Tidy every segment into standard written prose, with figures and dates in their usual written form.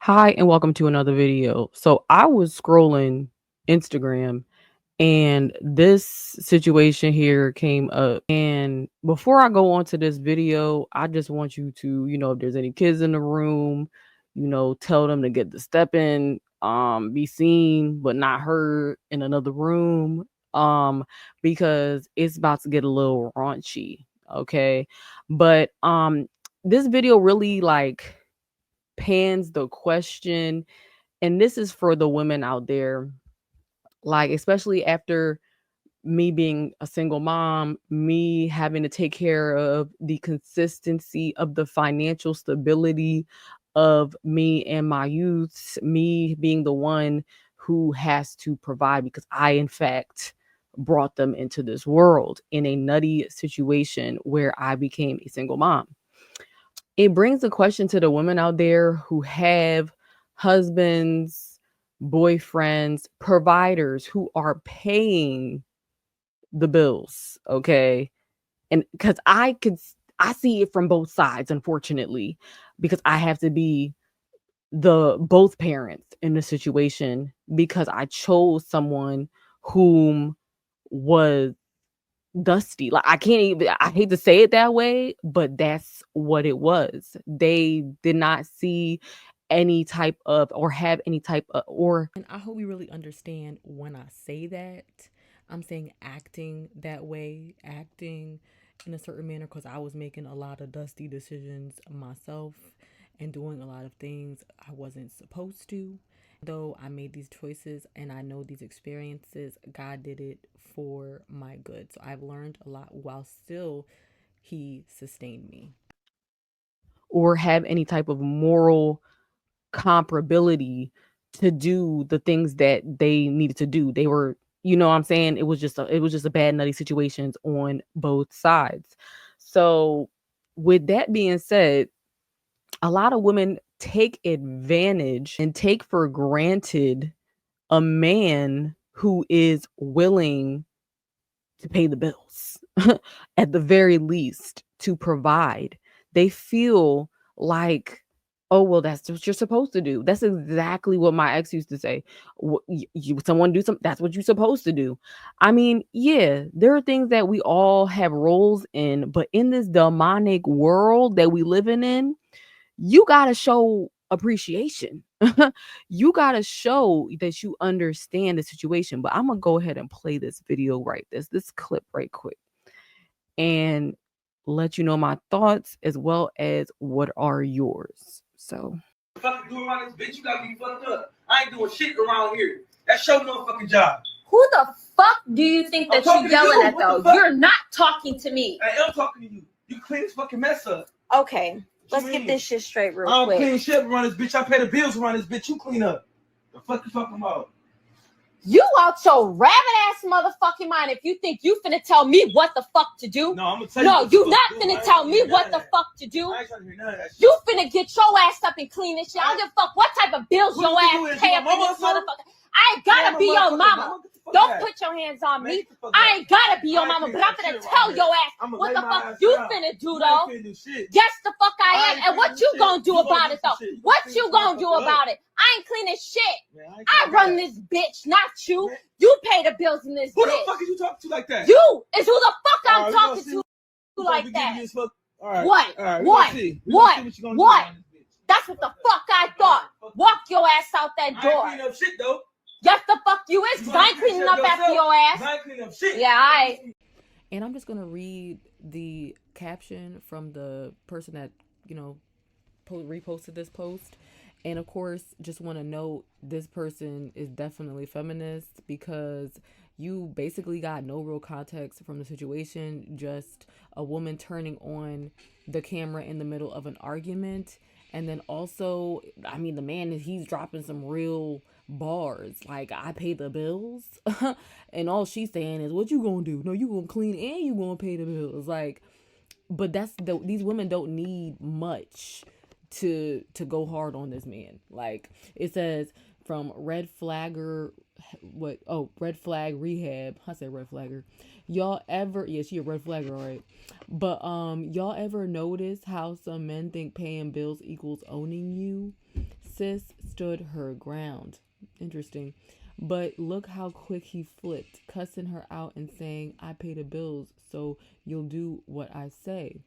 Hi, and welcome to another video. So I was scrolling Instagram and this situation here came up. And before I go on to this video, I just want you to, if there's any kids in the room, tell them to get the step in, be seen but not heard in another room. Because it's about to get a little raunchy. Okay. But this video really pans the question, and this is for the women out there, like especially after me being a single mom, me having to take care of the consistency of the financial stability of me and my youths, me being the one who has to provide because I in fact brought them into this world in a nutty situation where I became a single mom. It brings a question to the women out there who have husbands, boyfriends, providers who are paying the bills, okay? And because I see it from both sides, unfortunately, because I have to be the both parents in the situation because I chose someone whom was dusty. Like I hate to say it that way, but that's what it was. They did not see any type of or have any type of or And I hope you really understand when I say that. I'm saying acting that way, acting in a certain manner because I was making a lot of dusty decisions myself and doing a lot of things I wasn't supposed to. Though I made these choices and I know these experiences, God did it for my good. So I've learned a lot while still He sustained me. have any type of moral comparability to do the things that they needed to do. They were, what I'm saying? It was just a bad nutty situations on both sides. So with that being said, a lot of women take advantage and take for granted a man who is willing to pay the bills, at the very least, to provide. They feel like, oh, well, that's what you're supposed to do. That's exactly what my ex used to say. Someone do something, that's what you're supposed to do. I mean, yeah, there are things that we all have roles in, but in this demonic world that we living in, you got to show appreciation. You got to show that you understand the situation. But I'm going to go ahead and play this video this clip right quick and let you know my thoughts as well as what are yours. So fucking do around this bitch, you gotta be fucked up. I ain't doing shit around here. That's your motherfucking job. Who the fuck do you think that you're yelling at, though? You're not talking to me. I am talking to you. You clean this fucking mess up. Okay, let's get this shit straight real quick. I don't clean shit around this bitch. I pay the bills around this bitch. You clean up. The fuck you talking about? You out your rabbit ass motherfucking mind if you think you finna tell me what the fuck to do. No, I'm gonna tell you. No, you not finna tell me what the fuck to do. I ain't trying to hear none of that shit. You finna get your ass up and clean this shit. I don't give a fuck what type of bills your ass pay up in this motherfucker. I ain't gotta be your mama. Don't put your hands on me. I ain't gotta be your mama, but I'm finna tell your ass what the fuck you finna do, though. Yes, the fuck I am. And what you gonna do about it, though? What you gonna do about it? I ain't cleaning shit. I run this bitch, not you. You pay the bills in this bitch. Who the fuck are you talking to like that? You is who the fuck I'm talking to like that. What? That's what the fuck I thought. Walk your ass out that door. I ain't clean up shit, though. Yes, the fuck you is, because I ain't cleaning up after your ass. I ain't cleaning up shit. Yeah, I. And I'm just going to read the caption from the person that, reposted this post. And of course, just want to note this person is definitely feminist because you basically got no real context from the situation. Just a woman turning on the camera in the middle of an argument. And then also, I mean, the man, he's dropping some real bars. Like, I pay the bills. And all she's saying is, what you gonna do? No, you gonna clean and you gonna pay the bills. Like, but these women don't need much to go hard on this man. Like, it says from red flag rehab. I said red flagger. Y'all ever, yeah, she a red flagger, all right. But y'all ever notice how some men think paying bills equals owning you? Sis, stood her ground. Interesting. But look how quick he flipped, cussing her out and saying, I pay the bills, so you'll do what I say.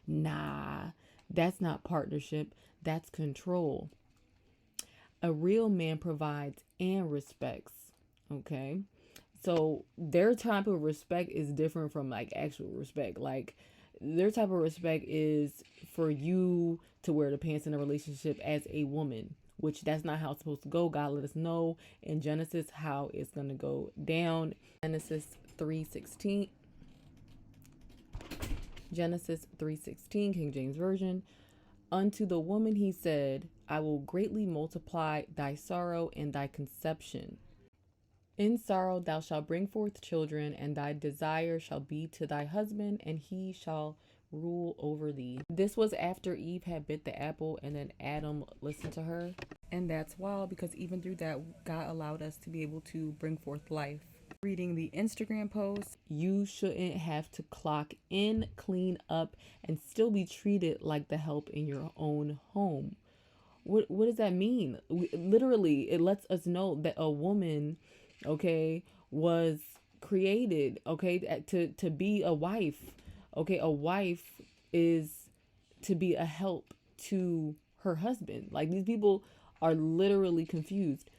Nah, that's not partnership, that's control. A real man provides and respects. Okay. So their type of respect is different from like actual respect. Like their type of respect is for you to wear the pants in a relationship as a woman, which that's not how it's supposed to go. God let us know in Genesis how it's going to go down. Genesis 3:16. Genesis 3:16, King James Version. Unto the woman he said, I will greatly multiply thy sorrow and thy conception. In sorrow thou shalt bring forth children, and thy desire shall be to thy husband, and he shall rule over thee. This was after Eve had bit the apple, and then Adam listened to her. And that's wild, because even through that, God allowed us to be able to bring forth life. Reading the Instagram post, you shouldn't have to clock in, clean up, and still be treated like the help in your own home. What does that mean? Literally, it lets us know that a woman, okay, was created, okay, to be a wife. Okay, a wife is to be a help to her husband. Like, these people are literally confused.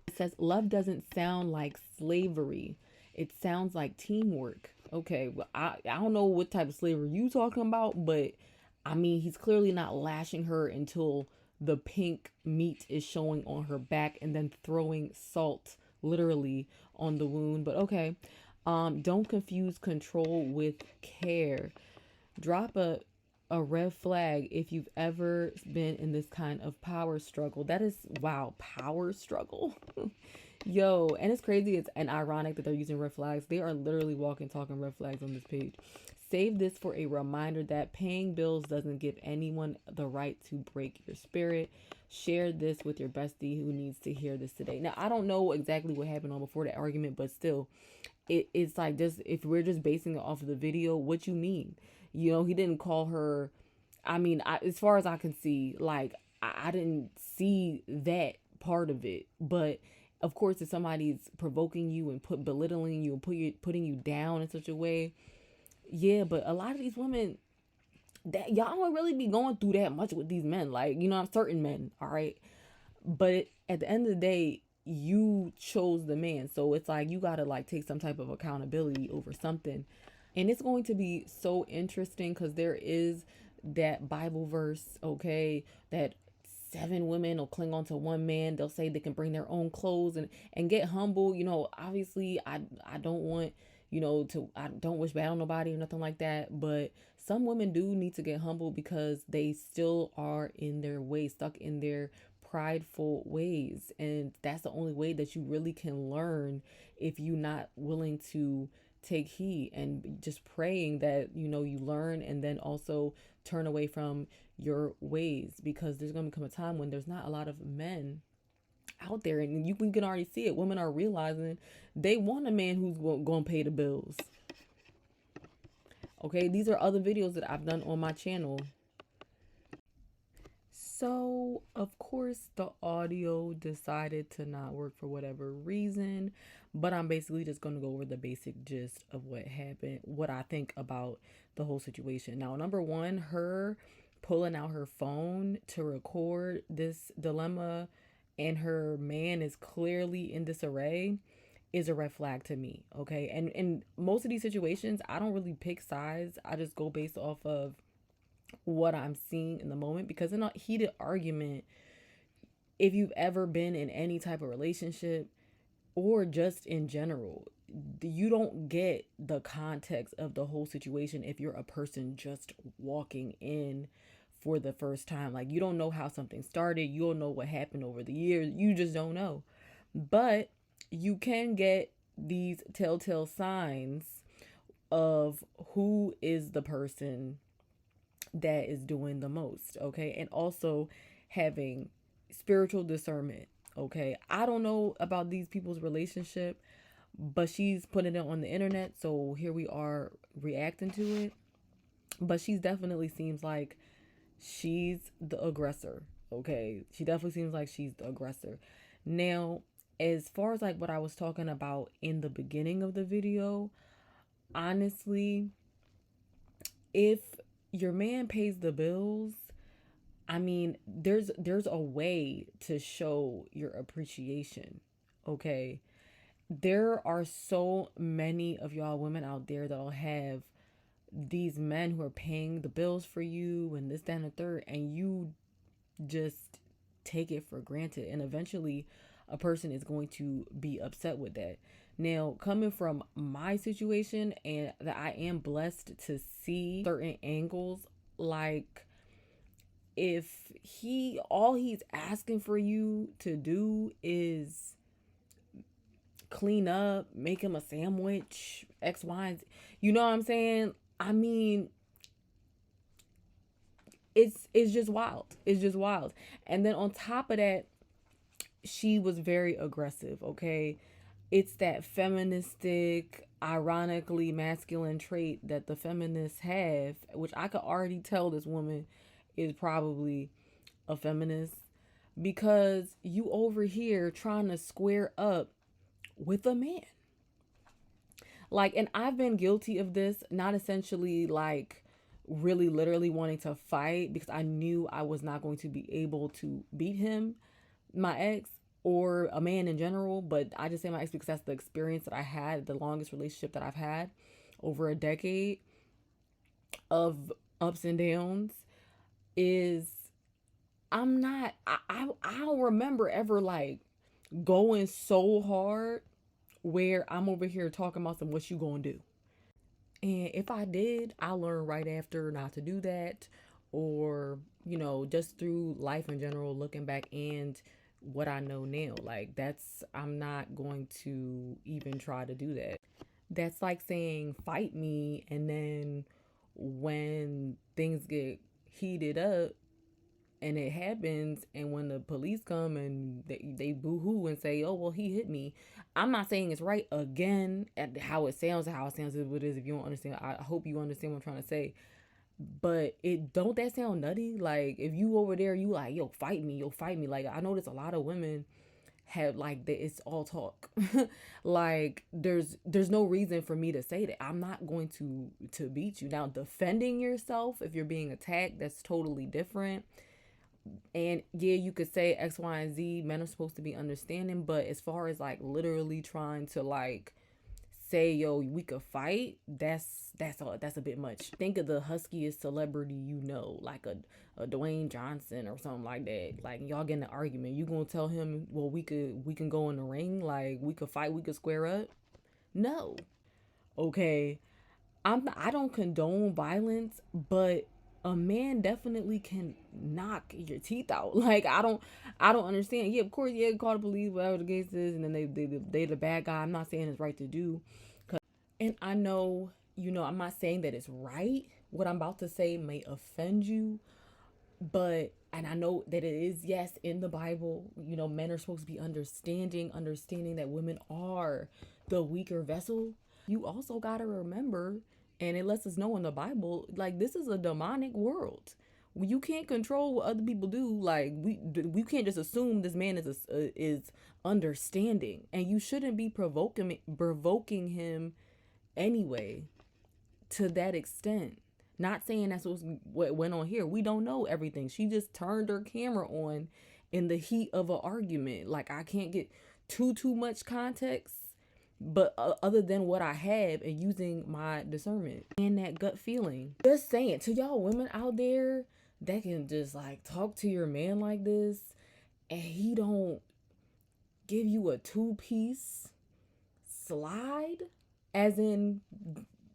It says love doesn't sound like slavery, it sounds like teamwork. Okay, well, I don't know what type of slavery you talking about, but I mean, he's clearly not lashing her until the pink meat is showing on her back and then throwing salt literally on the wound. But okay, don't confuse control with care. Drop a red flag if you've ever been in this kind of power struggle. That is, wow, power struggle. Yo, and it's crazy and ironic that they're using red flags. They are literally walking, talking red flags on this page. Save this for a reminder that paying bills doesn't give anyone the right to break your spirit. Share this with your bestie who needs to hear this today. Now, I don't know exactly what happened on before that argument, but still, it's like, just if we're just basing it off of the video, what you mean? You know, he didn't call her. I mean, as far as I can see, like, I didn't see that part of it. But of course, if somebody's provoking you and belittling you and putting you down in such a way, yeah. But a lot of these women, that y'all don't really be going through that much with these men. Like, you know, certain men, all right. But at the end of the day, you chose the man, so it's like you gotta like take some type of accountability over something. And it's going to be so interesting because there is that Bible verse, okay, that 7 women will cling on to one man. They'll say they can bring their own clothes and get humble. You know, obviously I don't want, you know, I don't wish bad on nobody or nothing like that. But some women do need to get humble because they still are in their ways, stuck in their prideful ways. And that's the only way that you really can learn, if you're not willing to take heed and just praying that, you know, you learn and then also turn away from your ways, because there's going to come a time when there's not a lot of men out there, and you can already see it. Women are realizing they want a man who's going to pay the bills. Okay, these are other videos that I've done on my channel. So, of course, the audio decided to not work for whatever reason, but I'm basically just going to go over the basic gist of what happened, what I think about the whole situation. Now, number one, her pulling out her phone to record this dilemma and her man is clearly in disarray is a red flag to me, okay? And in most of these situations, I don't really pick sides. I just go based off of what I'm seeing in the moment, because in a heated argument, if you've ever been in any type of relationship or just in general, you don't get the context of the whole situation if you're a person just walking in for the first time. Like, you don't know how something started, you don't know what happened over the years, you just don't know. But you can get these telltale signs of who is the person that is doing the most, okay? And also having spiritual discernment, okay? I don't know about these people's relationship, but she's putting it on the internet, so here we are reacting to it. But she's definitely seems like she's the aggressor, Okay, she definitely seems like she's the aggressor. Now, as far as like what I was talking about in the beginning of the video, honestly, if your man pays the bills, I mean, there's a way to show your appreciation. Okay? There are so many of y'all women out there that'll have these men who are paying the bills for you and this, that, and the third, and you just take it for granted. And eventually, a person is going to be upset with that. Now, coming from my situation, and that I am blessed to see certain angles, like if all he's asking for you to do is clean up, make him a sandwich, X, Y, and Z. You know what I'm saying? I mean, it's just wild. It's just wild. And then on top of that, she was very aggressive, okay? It's that feministic, ironically masculine trait that the feminists have, which I could already tell this woman is probably a feminist, because you over here trying to square up with a man. Like, and I've been guilty of this, not essentially like really literally wanting to fight because I knew I was not going to be able to beat him, my ex, or a man in general. But I just say my ex because that's the experience that I had, the longest relationship that I've had, over a decade of ups and downs. Is I'm not I don't remember ever like going so hard where I'm over here talking about some what you gonna do. And if I did, I learned right after not to do that, or, just through life in general, looking back and what I know now. Like, I'm not going to even try to do that. That's like saying, fight me, and then when things get heated up, and it happens, and when the police come and they boo-hoo and say, oh, well, he hit me, I'm not saying it's right again at how it sounds is what it is. If you don't understand, I hope you understand what I'm trying to say. But don't that sound nutty? Like, if you over there, you like, yo, fight me. Like, I notice a lot of women have like that. It's all talk. Like, there's no reason for me to say that. I'm not going to beat you. Now, defending yourself if you're being attacked, that's totally different. And yeah, you could say X, Y, and Z, men are supposed to be understanding, but as far as like literally trying to like say, yo, we could fight, that's a bit much. Think of the huskiest celebrity like a Dwayne Johnson or something like that. Like, y'all get in an argument, you gonna tell him, well, we can go in the ring, like we could fight, we could square up? No. Okay. I don't condone violence, but a man definitely can knock your teeth out. Like, I don't understand. Yeah, of course, yeah, call the police, whatever the case is, and then they the bad guy. I'm not saying it's right to do, and I know, I'm not saying that it's right. What I'm about to say may offend you, and I know that it is, yes, in the Bible. Men are supposed to be understanding that women are the weaker vessel. You also got to remember, and it lets us know in the Bible, like, this is a demonic world. You can't control what other people do. Like, we can't just assume this man is understanding, and you shouldn't be provoking him anyway to that extent. Not saying that's what went on here. We don't know everything. She just turned her camera on in the heat of an argument. Like, I can't get too much context, but other than what I have and using my discernment and that gut feeling. Just saying, to y'all women out there that can just like talk to your man like this and he don't give you a 2-piece slide, as in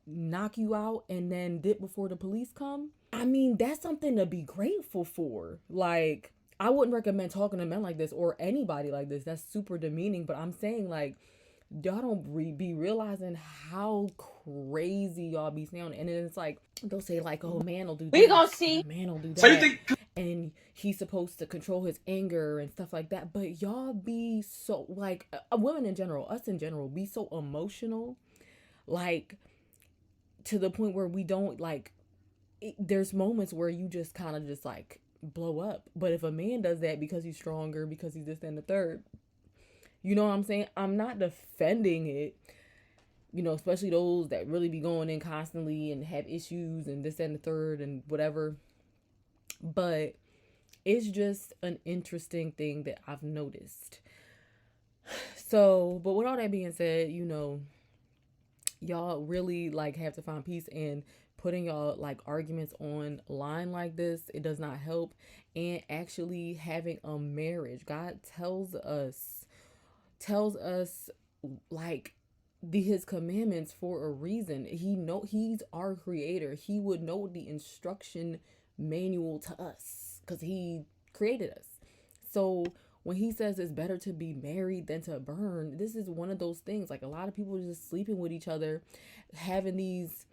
knock you out and then dip before the police come. I mean, that's something to be grateful for. Like, I wouldn't recommend talking to men like this or anybody like this. That's super demeaning. But I'm saying, like, y'all don't be realizing how crazy y'all be sounding. And then it's like, they'll say like, oh, man will do that. We gonna see. Man will do that. So you think and he's supposed to control his anger and stuff like that. But y'all be so, like, women in general, us in general, be so emotional. Like, to the point where we don't, like, there's moments where you just kind of just, like, blow up. But if a man does that because he's stronger, because he's this and the third, you know what I'm saying? I'm not defending it, you know, especially those that really be going in constantly and have issues and this and the third and whatever. But it's just an interesting thing that I've noticed. So, but with all that being said, you know, y'all really like have to find peace, and putting y'all like arguments online like this, it does not help. And actually having a marriage, God tells us like his commandments for a reason. He's our creator. He would know the instruction manual to us because he created us. So when he says it's better to be married than to burn, this is one of those things. Like, a lot of people are just sleeping with each other, having these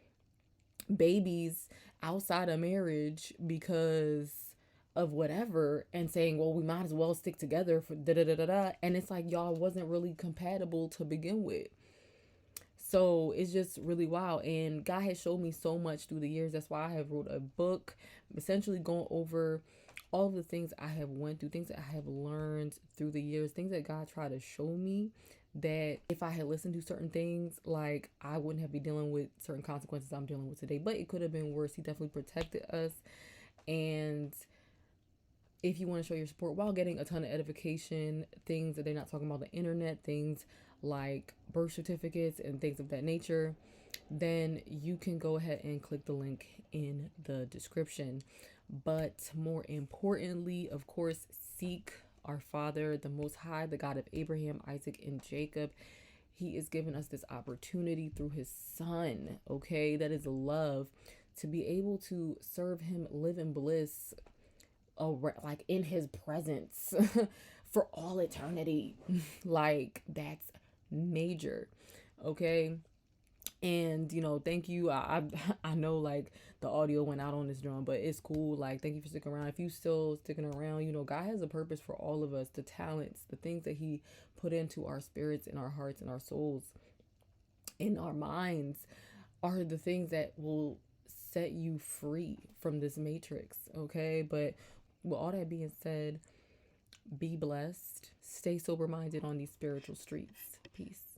babies outside of marriage because of whatever, and saying, well, we might as well stick together for da da da da da. And it's like, y'all wasn't really compatible to begin with. So it's just really wild. And God has showed me so much through the years. That's why I have wrote a book, essentially going over all the things I have went through, things that I have learned through the years, things that God tried to show me, that if I had listened to certain things, like, I wouldn't have been dealing with certain consequences I'm dealing with today. But it could have been worse. He definitely protected us. And if you want to show your support while getting a ton of edification, things that they're not talking about the internet, things like birth certificates and things of that nature, then you can go ahead and click the link in the description. But more importantly, of course, seek our Father, the Most High, the God of Abraham, Isaac, and Jacob. He is giving us this opportunity through his Son, okay? That is love, to be able to serve him, live in bliss, like in his presence for all eternity. Like, that's major, okay? And you know, thank you. I know like the audio went out on this drum, but it's cool. Like, thank you for sticking around. If you still sticking around, you know, God has a purpose for all of us. The talents, the things that he put into our spirits and our hearts and our souls, in our minds, are the things that will set you free from this matrix, okay? But with all that being said, be blessed. Stay sober-minded on these spiritual streets. Peace.